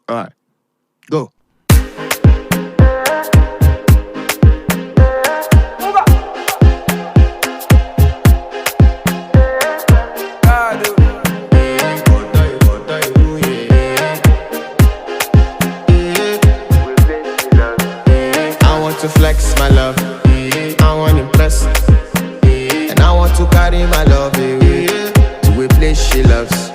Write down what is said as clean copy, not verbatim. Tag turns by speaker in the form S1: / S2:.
S1: Alright, go. I want to flex my love, I want to impress, and I want to carry my love away to a place she loves.